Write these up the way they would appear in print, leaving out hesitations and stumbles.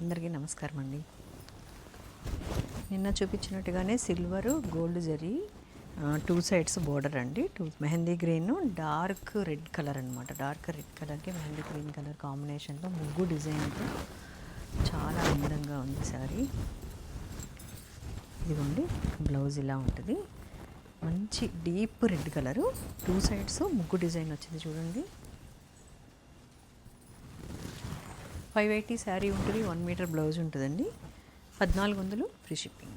అందరికీ నమస్కారం అండి. నిన్న చూపించినట్టుగానే silver gold zari 2 sides border అండి. Mehndi green dark red colour అనమాట. డార్క్ రెడ్ కలర్కి మెహందీ గ్రీన్ కలర్ కాంబినేషన్లో ముగ్గు డిజైన్తో చాలా అందంగా ఉంది సారీ. ఇదిగోండి బ్లౌజ్ ఇలా ఉంటుంది. మంచి డీప్ రెడ్ కలరు, 2 సైడ్స్ ముగ్గు డిజైన్ వచ్చింది చూడండి. 580 శారీ ఉంటుంది, 1 మీటర్ బ్లౌజ్ ఉంటుందండి. 1400 free shipping.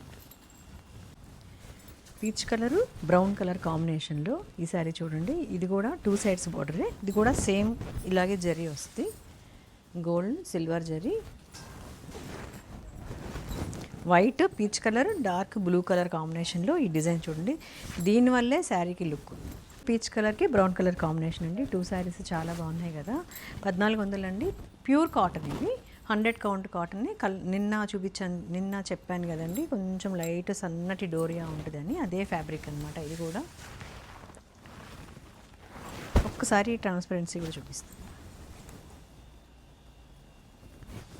Peach colour brown colour కాంబినేషన్లో ఈ శారీ చూడండి. ఇది కూడా 2 సైడ్స్ బార్డరే. ఇది కూడా సేమ్ ఇలాగే జరీ వస్తుంది. Gold silver zari, white peach colour dark blue colour కాంబినేషన్లో ఈ డిజైన్ చూడండి. దీనివల్లే శారీకి లుక్. పీచ్ కలర్కి బ్రౌన్ కలర్ కాంబినేషన్ అండి. 2 శారీస్ చాలా బాగున్నాయి కదా. 1400 అండి. ప్యూర్ కాటన్ ఇది, 100 కౌంట్ కాటన్ని. నిన్న చెప్పాను కదండి, కొంచెం లైట్ సన్నటి డోరియా ఉంటుందని, అదే ఫ్యాబ్రిక్ అనమాట. ఇది కూడా ఒక్కసారి ట్రాన్స్పరెన్సీ కూడా చూపిస్తాను.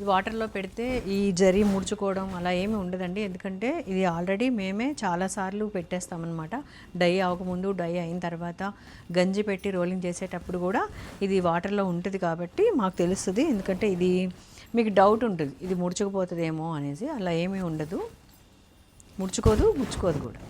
ఈ వాటర్లో పెడితే ఈ జరీ ముడుచుకోవడం అలా ఏమీ ఉండదండి. ఎందుకంటే ఇది ఆల్రెడీ మేమే చాలాసార్లు పెట్టేస్తామన్నమాట. డై అవ్వకముందు, డై అయిన తర్వాత, గంజి పెట్టి రోలింగ్ చేసేటప్పుడు కూడా ఇది వాటర్లో ఉంటుంది కాబట్టి మాకు తెలుస్తుంది. ఎందుకంటే ఇది మీకు డౌట్ ఉంటుంది, ఇది ముడుచుకుపోతుందేమో అనేసి. అలా ఏమీ ఉండదు, ముడుచుకోదు, ముచ్చుకోదు కూడా.